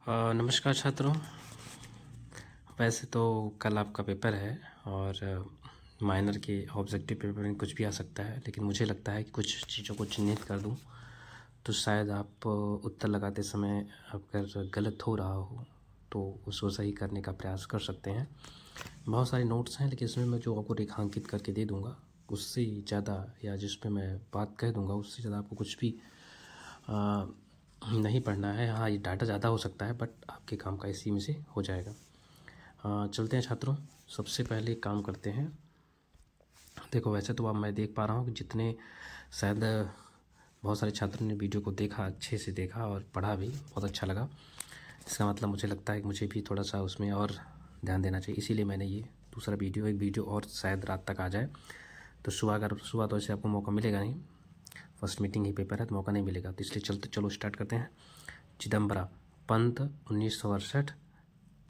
नमस्कार छात्रों। वैसे तो कल आपका पेपर है और माइनर के ऑब्जेक्टिव पेपर में कुछ भी आ सकता है, लेकिन मुझे लगता है कि कुछ चीज़ों को चिन्हित कर दूं तो शायद आप उत्तर लगाते समय अगर गलत हो रहा हो तो उसको सही करने का प्रयास कर सकते हैं। बहुत सारे नोट्स हैं, लेकिन इसमें मैं जो आपको रेखांकित करके दे दूँगा उससे ज़्यादा, या जिस पे मैं बात कह दूँगा उससे ज़्यादा आपको कुछ भी नहीं पढ़ना है। हाँ, ये डाटा ज़्यादा हो सकता है, बट आपके काम का इसी में से हो जाएगा। चलते हैं छात्रों, सबसे पहले एक काम करते हैं। देखो, वैसे तो अब मैं देख पा रहा हूँ कि जितने शायद बहुत सारे छात्रों ने वीडियो को देखा, अच्छे से देखा और पढ़ा भी, बहुत अच्छा लगा। इसका मतलब मुझे लगता है कि मुझे भी थोड़ा सा उसमें और ध्यान देना चाहिए, इसीलिए मैंने ये दूसरा वीडियो, एक वीडियो और शायद रात तक आ जाए। तो सुबह तो ऐसे आपको मौका मिलेगा नहीं, फर्स्ट मीटिंग ही पेपर है तो मौका नहीं मिलेगा, तो इसलिए चलो स्टार्ट करते हैं। चिदम्बरा पंत 1968।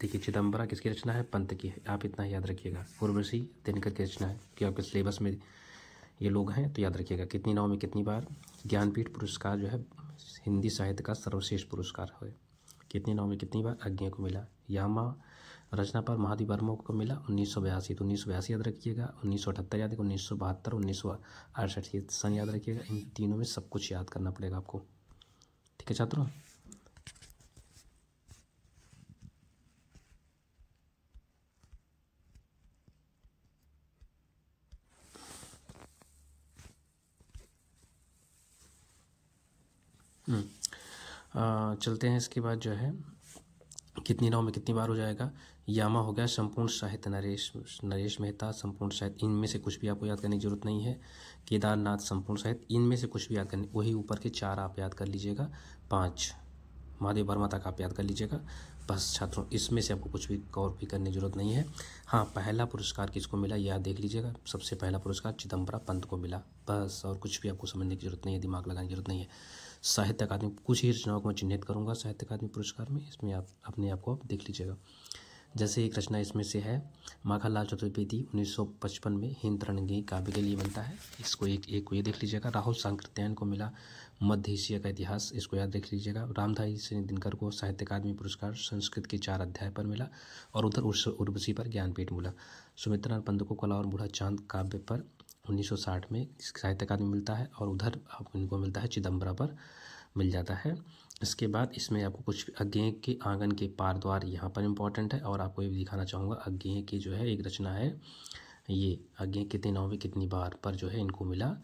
देखिए, चिदम्बरा किसकी रचना है? पंत की है। आप इतना याद रखिएगा। उर्वशी दिनकर की रचना है, कि आपके सिलेबस में ये लोग हैं तो याद रखिएगा। कितनी नाव में कितनी बार? ज्ञानपीठ पुरस्कार जो है हिंदी साहित्य का सर्वश्रेष्ठ पुरस्कार है। कितनी नाव में कितनी बार अज्ञेय को मिला? यामा रचना पर महादेव वर्मा को मिला 1982। तो 1982 याद रखिएगा, 1978 याद रखिएगा, 1972, 1968 ये सन याद रखिएगा। इन तीनों में सब कुछ याद करना पड़ेगा आपको, ठीक है छात्रों। चलते हैं। इसके बाद जो है कितनी नाव में कितनी बार हो जाएगा। यामा हो गया संपूर्ण साहित्य, नरेश मेहता संपूर्ण साहित्य, इनमें से कुछ भी आपको याद करने की जरूरत नहीं है। केदारनाथ संपूर्ण साहित्य, इनमें से कुछ भी याद करने, वही ऊपर के 4 आप याद कर लीजिएगा, 5 महादेव वर्मा तक आप याद कर लीजिएगा। बस छात्रों, इसमें से आपको कुछ भी गौर भी करने की जरूरत नहीं है। हाँ, पहला पुरस्कार किसको मिला याद देख लीजिएगा। सबसे पहला पुरस्कार चिदम्बरा पंत को मिला, बस। और कुछ भी आपको समझने की जरूरत नहीं है, दिमाग लगाने की जरूरत नहीं है। साहित्य अकादमी, कुछ ही रचनाओं को मैं चिन्हित करूँगा साहित्य अकादमी पुरस्कार में, इसमें आप अपने आप को आप देख लीजिएगा। जैसे एक रचना इसमें से है माखनलाल चतुर्वेदी 1955 में हिंद तरंगी काव्य के लिए बनता है, इसको एक को ये देख लीजिएगा। राहुल सांकृत्यायन को मिला मध्य एशिया का इतिहास, इसको याद रख लीजिएगा। रामधारी सिंह दिनकर को साहित्य अकादमी पुरस्कार संस्कृत के 4 अध्याय पर मिला, और उधर उर्वशी पर ज्ञानपीठ मिला। सुमित्रा पंत को कला और बूढ़ा चांद काव्य पर 1960 में साहित्य अकादमी मिलता है, और उधर आपको इनको मिलता है चिदम्बरा पर मिल जाता है। इसके बाद इसमें आपको कुछ अज्ञेय के आंगन के पार द्वार यहाँ पर इम्पॉर्टेंट है, और आपको ये भी दिखाना चाहूँगा अज्ञेय की जो है एक रचना है, ये अज्ञेय कितनी नाव में कितनी बार पर जो है इनको मिला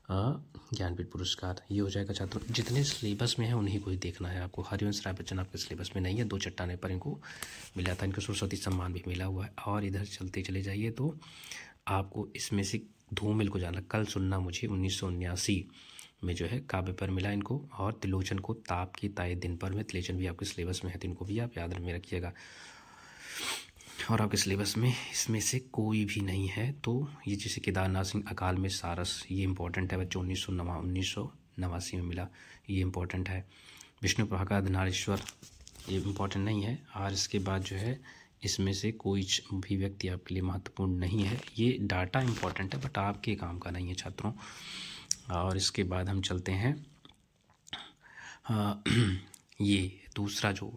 ज्ञानपीठ पुरस्कार। ये हो जाएगा छात्रों। जितने सिलेबस में है उन्हीं को ही देखना है आपको। हरिवंश राय बच्चन आपके सिलेबस में नहीं है, 2 चट्टाने पर इनको मिला था, इनको सरस्वती सम्मान भी मिला हुआ है। और इधर चले जाइए तो आपको इसमें से धूमिल को जाना, कल सुनना मुझे 1979 में जो है काव्य पर मिला इनको, और त्रिलोचन को ताप की ताए दिन पर में, त्रिलोचन भी आपके सिलेबस में है तो इनको भी आप याद में रखिएगा। और आपके सिलेबस में इसमें से कोई भी नहीं है तो ये जैसे केदारनाथ सिंह अकाल में सारस, ये इंपॉर्टेंट है बच्चों, 1989 में मिला, ये इंपॉर्टेंट है। विष्णु प्रभा का अर्धनारीश्वर, ये इंपॉर्टेंट नहीं है। और इसके बाद जो है इसमें से कोई भी व्यक्ति आपके लिए महत्वपूर्ण नहीं है। ये डाटा इंपॉर्टेंट है बट आपके काम का नहीं है छात्रों। और इसके बाद हम चलते हैं ये दूसरा जो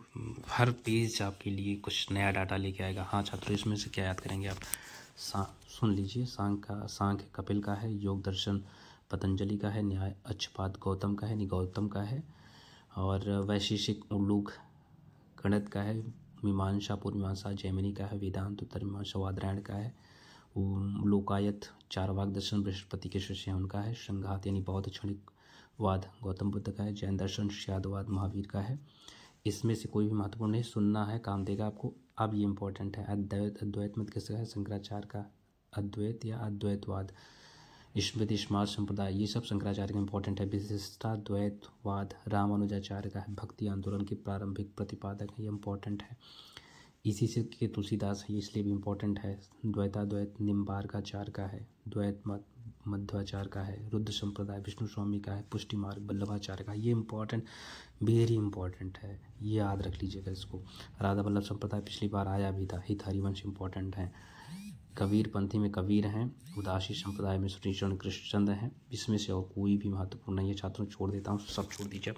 हर पेज आपके लिए कुछ नया डाटा लेके आएगा। हाँ छात्रों, इसमें से क्या याद करेंगे आप? सुन लीजिए। सांख्य कपिल का है, योग दर्शन पतंजलि का है, न्याय अक्षपाद गौतम का है, गौतम का है, और वैशेषिक उल्लूक गणित का है, मीमांसा पूर्वमीमांसा जैमिनी का है, वेदांत उत्तर मीमांसा वादरायण का है, लोकायत चारवाक दर्शन बृहस्पति के शिष्य उनका है, संघात यानी बौद्ध क्षणिकवाद गौतम बुद्ध का है, जैन दर्शन शादवाद महावीर का है। इसमें से कोई भी महत्वपूर्ण नहीं, सुनना है, काम देगा आपको। अब ये इंपॉर्टेंट है, अद्वैत मत किसका है? शंकराचार्य का अद्वैत या अद्वैतवाद। स्मृति स्मार्ट संप्रदाय, ये सब शंकराचार्य का इंपॉर्टेंट है। विशिष्टाद्वैतवाद रामानुजाचार्य का है। भक्ति आंदोलन के प्रारंभिक प्रतिपादक है, ये इंपॉर्टेंट है। इसी से के तुलसीदास है, इसलिए भी इम्पोर्टेंट है। द्वैताद्वैत निम्बार्काचार्य का है, द्वैत मत मध्वाचार्य का है, रुद्र संप्रदाय विष्णु स्वामी का है, पुष्टि मार्ग वल्लभाचार्य का। ये इंपॉर्टेंट, वेरी इंपॉर्टेंट है, ये याद रख लीजिएगा इसको। राधा वल्लभ संप्रदाय पिछली बार आया भी था। हित हरिवंश इंपॉर्टेंट है। कबीर पंथी में कबीर हैं, उदासी संप्रदाय में श्रीचरण कृष्णचंद्र हैं। इसमें से और कोई भी महत्वपूर्ण नहीं है छात्रों, छोड़ देता हूँ, सब छोड़ दीजिए।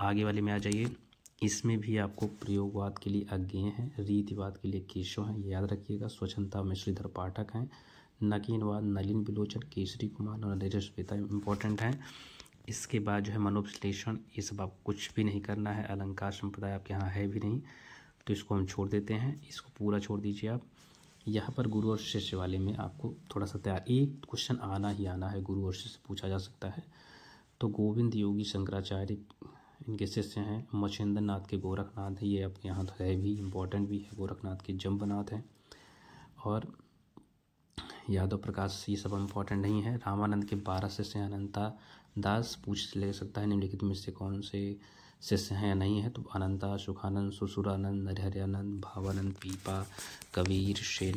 आगे वाले में आ जाइए। इसमें भी आपको प्रयोगवाद के लिए अज्ञेय हैं, रीतिवाद के लिए केशव हैं, ये याद रखिएगा। स्वच्छंदता में श्रीधर पाठक हैं। नकीनवाद नलिन बिलोचन, केसरी कुमार और नरेश श्वेता इम्पोर्टेंट हैं। इसके बाद जो है मनोविश्लेषण, ये सब आपको कुछ भी नहीं करना है। अलंकार संप्रदाय आपके यहाँ है भी नहीं, तो इसको हम छोड़ देते हैं, इसको पूरा छोड़ दीजिए आप। यहाँ पर गुरु और शिष्य वाले में आपको थोड़ा सा तैयार, एक क्वेश्चन आना ही आना है, गुरु और शिष्य पूछा जा सकता है। तो गोविंद योगी शंकराचार्य इनके शिष्य हैं। मच्छिंद्र नाथ के गोरखनाथ है, ये आपके यहाँ तो है भी, इम्पोर्टेंट भी है। गोरखनाथ के जम्बनाथ हैं। और यादव प्रकाश, ये सब इम्पोर्टेंट नहीं है। रामानंद के 12 शिष्य हैं। अनंता दास पूछ ले सकता है निम्नलिखित में से कौन से शिष्य हैं या नहीं है, तो अनंता, सुखानंद, सुसुरानंद, नरहरियानंद, भावानंद, पीपा, कबीर, शेना।